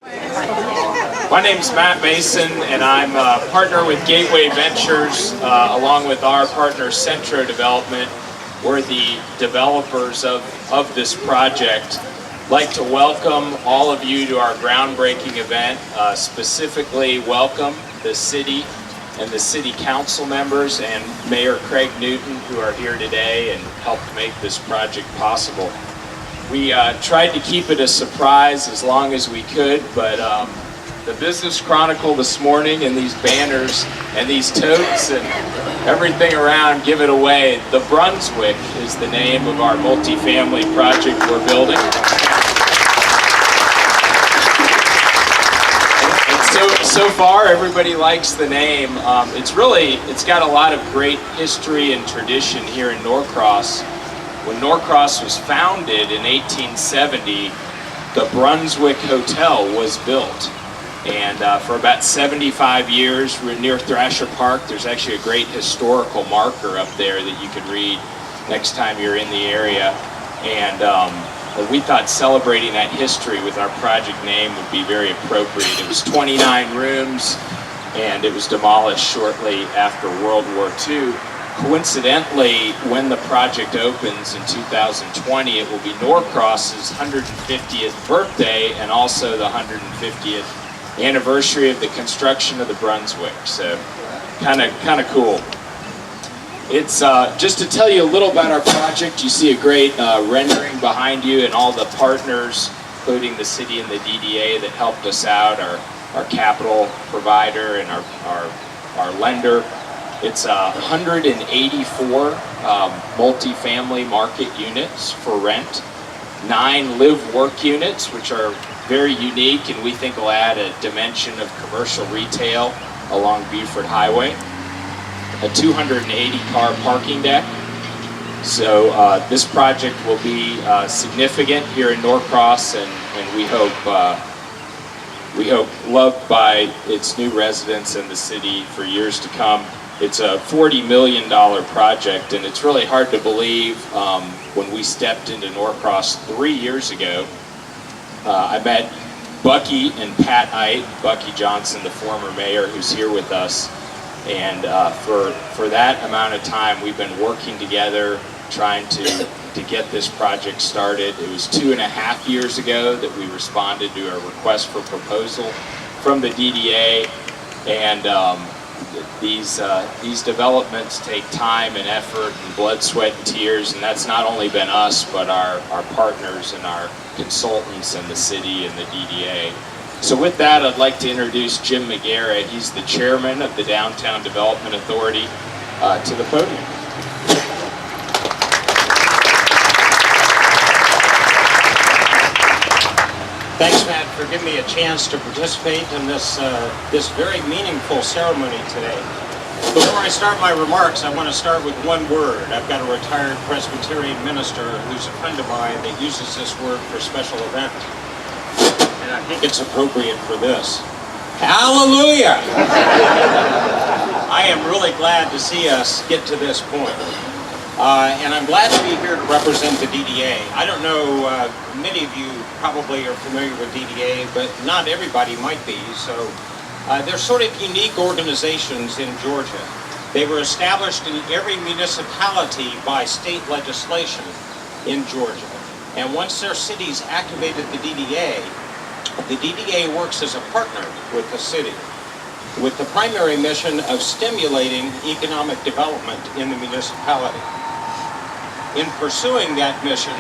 My name's Matt Mason, and I'm a partner with Gateway Ventures, along with our partner Centro Development. We're the developers of this project. I'd like to welcome all of you to our groundbreaking event, specifically welcome the city and the city council members and Mayor Craig Newton, who are here today and helped make this project possible. We tried to keep it a surprise as long as we could, but the Business Chronicle this morning and these banners and these totes and everything around give it away. The Brunswick is the name of our multifamily project we're building. And so far, everybody likes the name. It's got a lot of great history and tradition here in Norcross. When Norcross was founded in 1870, the Brunswick Hotel was built. And for about 75 years, we're near Thrasher Park. There's actually a great historical marker up there that you could read next time you're in the area. And we thought celebrating that history with our project name would be very appropriate. It was 29 rooms, and it was demolished shortly after World War II. Coincidentally, when the project opens in 2020, it will be Norcross's 150th birthday and also the 150th anniversary of the construction of the Brunswick. So, kind of cool. It's just to tell you a little about our project. You see a great rendering behind you, and all the partners, including the city and the DDA, that helped us out. Our capital provider and our lender. It's 184 multifamily market units for rent, 9 live-work units, which are very unique and we think will add a dimension of commercial retail along Beaufort Highway, a 280-car parking deck. So this project will be significant here in Norcross, and we hope loved by its new residents and the city for years to come. It's a $40 million project, and it's really hard to believe when we stepped into Norcross 3 years ago. I met Bucky and Pat Ite, Bucky Johnson, the former mayor, who's here with us. And for that amount of time, we've been working together, trying to get this project started. It was 2.5 years ago that we responded to a request for proposal from the DDA, and these developments take time and effort and blood, sweat, and tears, and that's not only been us, but our partners and our consultants in the city and the DDA. So with that, I'd like to introduce Jim McGarrett. He's the chairman of the Downtown Development Authority, to the podium. Thanks, Matt, for giving me a chance to participate in this very meaningful ceremony today. Before I start my remarks, I want to start with one word. I've got a retired Presbyterian minister who's a friend of mine that uses this word for special event, and I think it's appropriate for this. Hallelujah! I am really glad to see us get to this point. And I'm glad to be here to represent the DDA. I don't know, many of you probably are familiar with DDA, but not everybody might be. So they're sort of unique organizations in Georgia. They were established in every municipality by state legislation in Georgia. And once their cities activated the DDA works as a partner with the city, with the primary mission of stimulating economic development in the municipality. In pursuing that mission,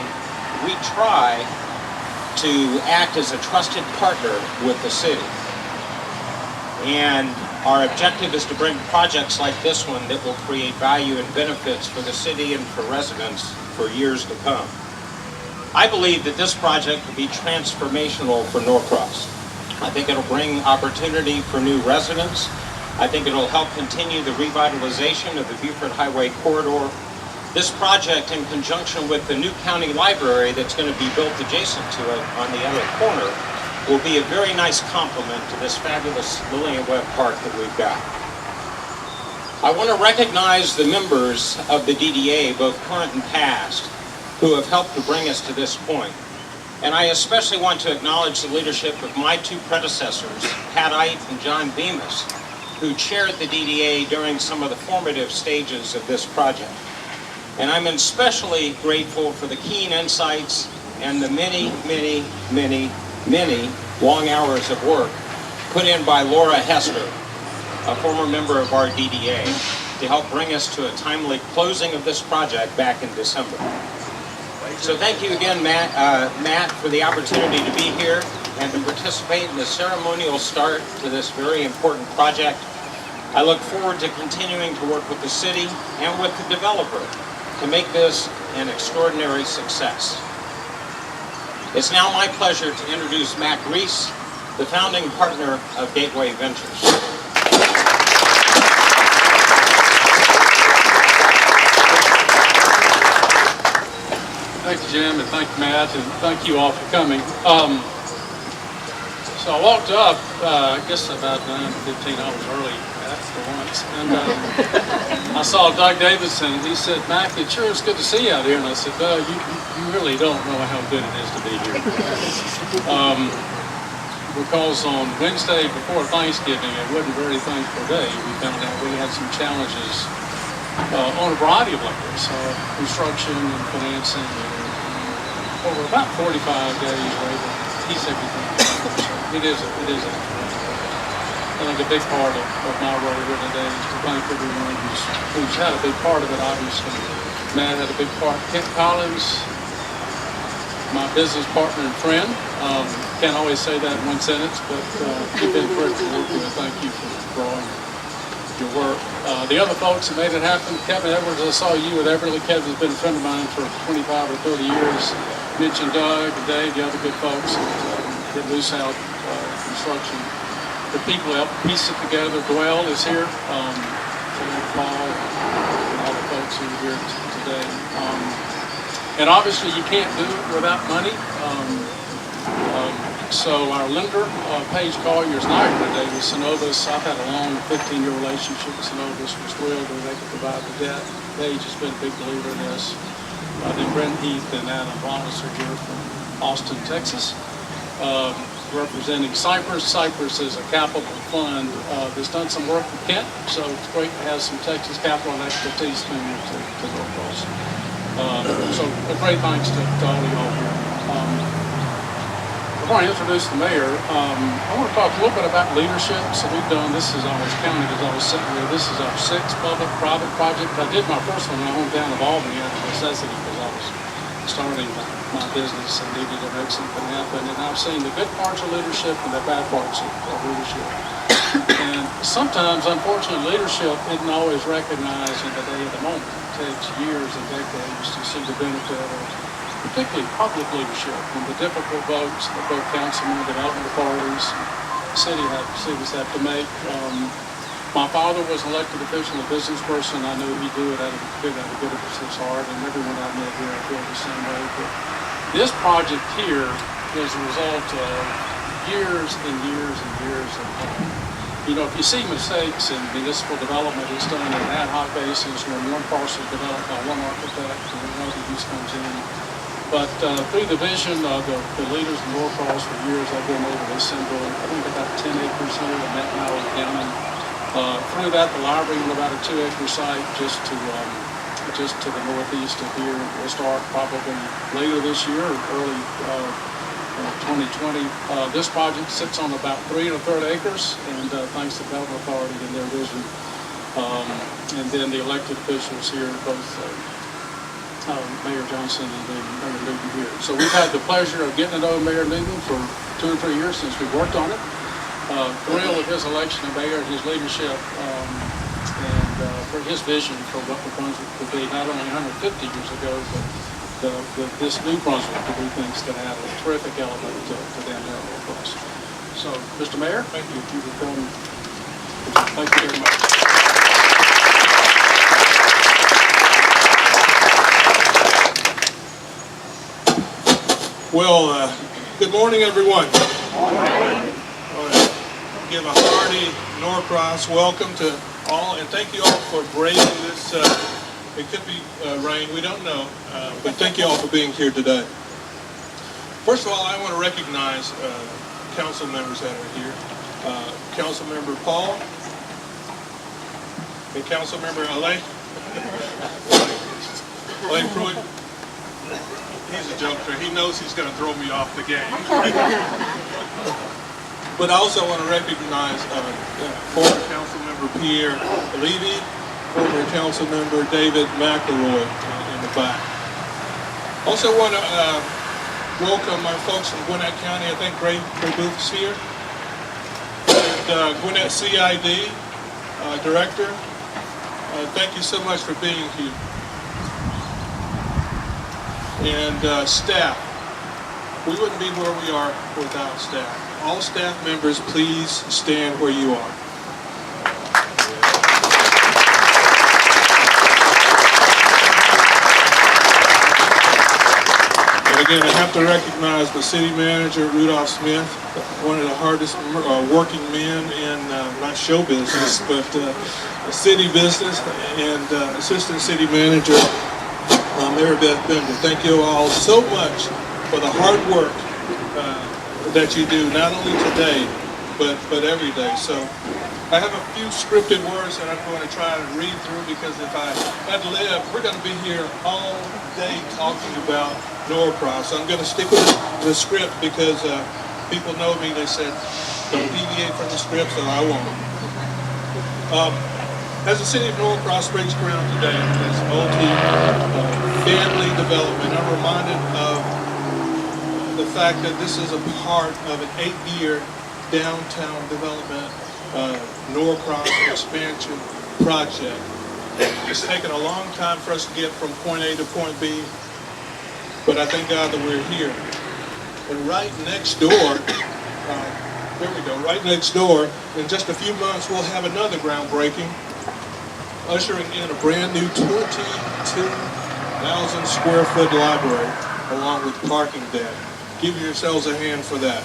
we try to act as a trusted partner with the city. And our objective is to bring projects like this one that will create value and benefits for the city and for residents for years to come. I believe that this project will be transformational for Norcross. I think it'll bring opportunity for new residents. I think it'll help continue the revitalization of the Beaufort Highway corridor. This project, in conjunction with the new county library that's going to be built adjacent to it on the other corner, will be a very nice complement to this fabulous Lillian Webb Park that we've got. I want to recognize the members of the DDA, both current and past, who have helped to bring us to this point. And I especially want to acknowledge the leadership of my two predecessors, Pat Ite and John Bemis, who chaired the DDA during some of the formative stages of this project. And I'm especially grateful for the keen insights and the many, many, many, many long hours of work put in by Laura Hester, a former member of our DDA, to help bring us to a timely closing of this project back in December. So thank you again, Matt, for the opportunity to be here and to participate in the ceremonial start to this very important project. I look forward to continuing to work with the city and with the developer to make this an extraordinary success. It's now my pleasure to introduce Mac Reese, the founding partner of Gateway Ventures. Thank you, Jim, and thank you, Matt, and thank you all for coming. So I walked up, I guess about 9:15 hours early, for once, and I saw Doug Davidson, and he said, "Mac, it sure is good to see you out here." And I said, "Doug, you really don't know how good it is to be here." Because on Wednesday before Thanksgiving, it wasn't a very thankful day. We found out we had some challenges on a variety of levels, construction and financing. And over about 45 days, we're able to piece everything together. So it is I think a big part of my role here today is to thank everyone who's had a big part of it, obviously. Matt had a big part. Kent Collins, my business partner and friend. Can't always say that in one sentence, but you've been great to work with. Thank you for all your work. The other folks that made it happen, Kevin Edwards, I saw you with Everly. Kevin's been a friend of mine for 25 or 30 years. Mentioned Doug, Dave, the other good folks at Loose Out Construction. The people help piece it together. Dwell is here. Paul, and all the folks who are here today. And obviously you can't do it without money. So our lender, Paige Collier, is not here today with Synovus. I've had a long 15-year relationship with Synovus. Was thrilled that they could provide the debt. Paige has been a big believer in this. Then Brent Heath and Adam Wallace are here from Austin, Texas, representing Cypress. Cypress is a capital fund that's done some work with Kent, so it's great to have some Texas capital and expertise to work with. So a great thanks to all of y'all here. Before I introduce the mayor, I want to talk a little bit about leadership. So we've done, this is always counted as I was sitting here, this is our 6th public-private project. I did my first one in my hometown of Albany out of necessity because I was starting my business and needed to make something happen. And I've seen the good parts of leadership and the bad parts of leadership. And sometimes, unfortunately, leadership isn't always recognized in the day of the moment. It takes years and decades to see the benefit of particularly public leadership and the difficult votes that both councilmen, development authorities, cities have to make. My father was an elected official, a business person. I knew he'd do it out of good of his heart, and everyone I met here I feel the same way. But this project here is a result of years and years and years of if you see mistakes in municipal development, it's done on an ad hoc basis when one parcel is developed by one architect and another use comes in. But through the vision of the leaders in Norcross for years, I've been able to assemble, I think, about 10 acres here in Mecklenburg County. Through that, the library on about a 2-acre site just to the northeast of here. We'll start probably later this year or early 2020. This project sits on about 3 1/3 acres, and thanks to the Development Authority and their vision. And then the elected officials here, both Mayor Johnson and then Mayor Newton here. So we've had the pleasure of getting to know Mayor Newton for 2 or 3 years since we worked on it. Thrilled with his election of mayor and his leadership and for his vision for what the Brunswick could be, not only 150 years ago, but this new Brunswick that we think is going to have a terrific element to downtown Norcross. So, Mr. Mayor, thank you. If you would come. Thank you very much. Well, good morning, everyone. Good morning. Give a hearty Norcross welcome to all, and thank you all for braving this. It could be rain, we don't know, but thank you all for being here today. First of all, I want to recognize council members that are here. Council Member Paul and Council Member Alain Pruitt. He's a jokester. He knows he's going to throw me off the game. But I also want to recognize former Council Member Pierre Levy, former Council Member David McElroy in the back. Also want to welcome our folks from Gwinnett County. I think Gray Booth's here. And Gwinnett CID Director. Thank you so much for being here. And staff. We wouldn't be where we are without staff. All staff members, please stand where you are. And again, I have to recognize the city manager, Rudolph Smith, one of the hardest working men in not show business, but city business, and assistant city manager, Mary Beth Bender. Thank you all so much for the hard work that you do, not only today, but every day. So I have a few scripted words that I'm going to try to read through, because if I had lived, we're going to be here all day talking about Norcross. So I'm going to stick with the script, because people know me. They said, don't deviate from the script, so I won't. As the city of Norcross breaks ground today, this multi-family development, I'm reminded of the fact that this is a part of an 8-year downtown development Norcross expansion project. It's taken a long time for us to get from point A to point B, but I thank God that we're here. And right next door, there we go, right next door, in just a few months we'll have another groundbreaking, ushering in a brand new 22,000 square foot library along with parking deck. Give yourselves a hand for that.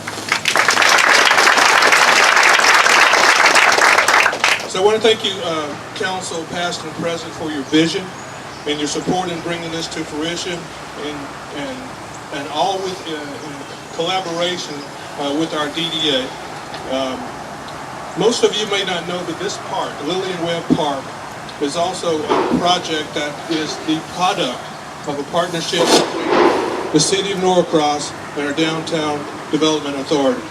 So I want to thank you, Council, past and present, for your vision and your support in bringing this to fruition, and all with in collaboration with our DDA. Most of you may not know that this park, Lillian Webb Park, is also a project that is the product of a partnership between the City of Norcross and our Downtown Development Authority.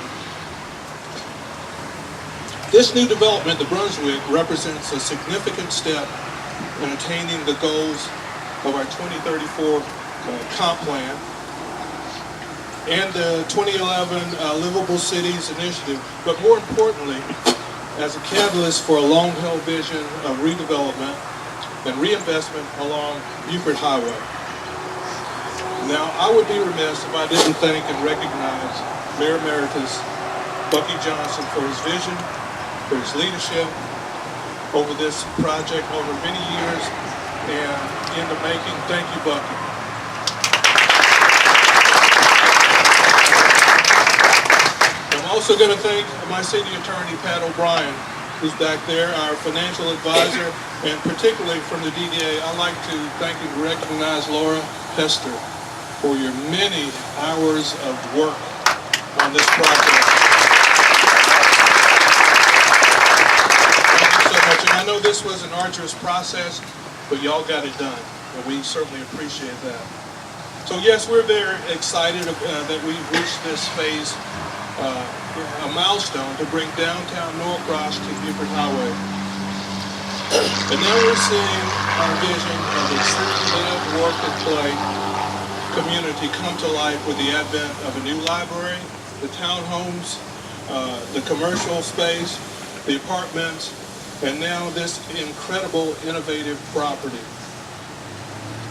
This new development, the Brunswick, represents a significant step in attaining the goals of our 2034 comp plan and the 2011 Livable Cities Initiative, but more importantly, as a catalyst for a long-held vision of redevelopment and reinvestment along Beaufort Highway. Now, I would be remiss if I didn't thank and recognize Mayor Emeritus Bucky Johnson for his vision, for his leadership over this project over many years and in the making. Thank you, Bucky. I'm also going to thank my city attorney, Pat O'Brien, who's back there, our financial advisor, and particularly from the DDA, I'd like to thank and recognize Laura Hester for your many hours of work on this project. Thank you so much. And I know this was an arduous process, but y'all got it done, and we certainly appreciate that. So yes, we're very excited that we've reached this phase, a milestone to bring downtown Norcross to Beaufort Highway. And now we're seeing our vision of a true live, work, and play community come to life with the advent of a new library, the townhomes, the commercial space, the apartments, and now this incredible, innovative property.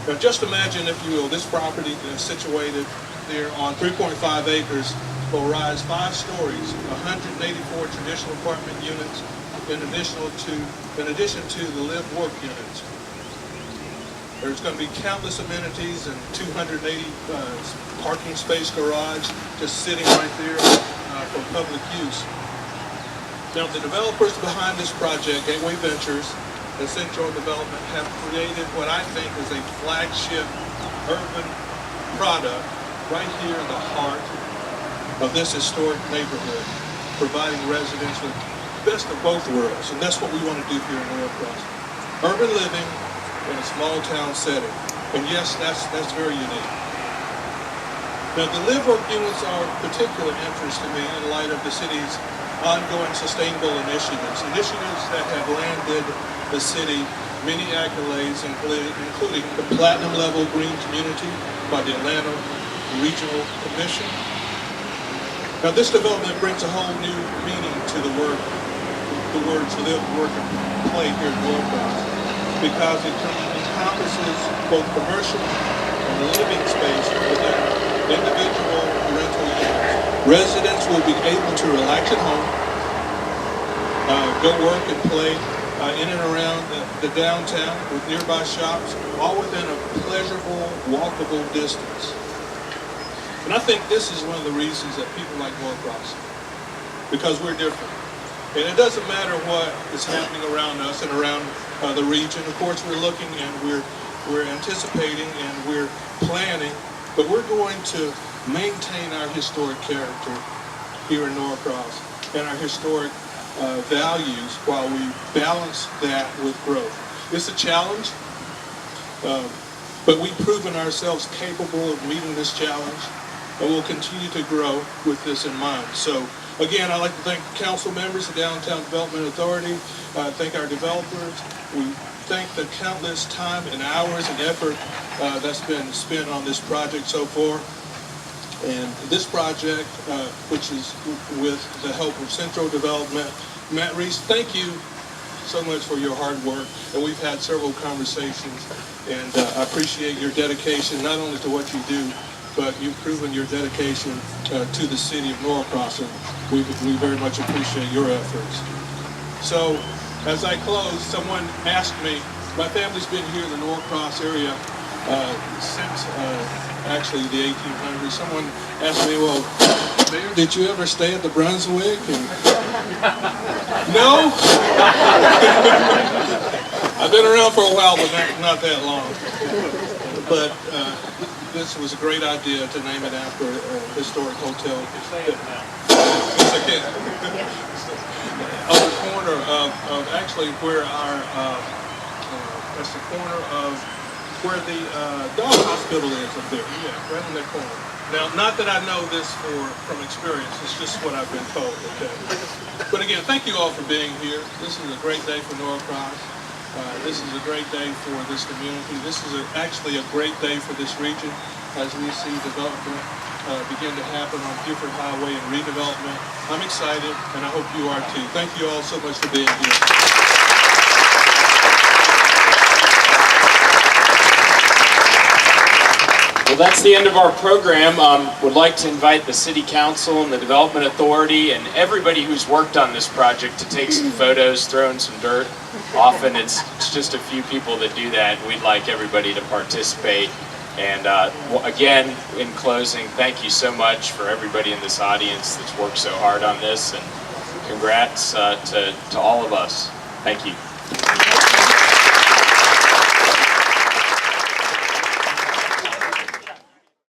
Now just imagine, if you will, this property is situated there on 3.5 acres, will rise 5 stories, 184 traditional apartment units, in addition to the live-work units. There's going to be countless amenities and 280 parking space garage just sitting right there for public use. Now, the developers behind this project, Gateway Ventures and Central Development, have created what I think is a flagship urban product right here in the heart of this historic neighborhood, providing residents with the best of both worlds. And that's what we want to do here in Norcross. Urban living in a small town setting. And yes, that's very unique. Now, the live-work units are of particular interest to me in light of the city's ongoing sustainable initiatives that have landed the city many accolades, including the Platinum Level Green Community by the Atlanta Regional Commission. Now, this development brings a whole new meaning to the words live, work, and play here in Norcross, because it encompasses both commercial and living space within individual rental units. Residents will be able to relax at home, go work and play in and around the downtown with nearby shops, all within a pleasurable, walkable distance. And I think this is one of the reasons that people like Norcross, because we're different. And it doesn't matter what is happening around us and around the region. Of course, we're looking and we're anticipating and we're planning, but we're going to maintain our historic character here in Norcross and our historic values while we balance that with growth. It's a challenge, but we've proven ourselves capable of meeting this challenge, and we'll continue to grow with this in mind. So again, I'd like to thank council members, the Downtown Development Authority, thank our developers. We thank the countless time and hours and effort that's been spent on this project so far. And this project, which is with the help of Central Development, Matt Reese, thank you so much for your hard work. And we've had several conversations, and I appreciate your dedication, not only to what you do, but you've proven your dedication to the city of Norcross, and we very much appreciate your efforts. So, as I close, someone asked me, my family's been here in the Norcross area since actually the 1800s. Someone asked me, well, Mayor, did you ever stay at the Brunswick? And no? I've been around for a while, but not that long. But this was a great idea to name it after a historic hotel. Yes, I can. On the corner of actually where our, that's the corner of where the dog hospital is up there. Yeah, right in that corner. Now, not that I know this from experience, it's just what I've been told, okay? But again, thank you all for being here. This is a great day for Norcross. This is a great day for this community. This is actually a great day for this region as we see development begin to happen on Buford Highway and redevelopment. I'm excited, and I hope you are too. Thank you all so much for being here. Well, that's the end of our program. Would like to invite the City Council and the Development Authority and everybody who's worked on this project to take some photos, throw in some dirt. Often it's just a few people that do that. We'd like everybody to participate. And again, in closing, thank you so much for everybody in this audience that's worked so hard on this, and congrats to all of us. Thank you.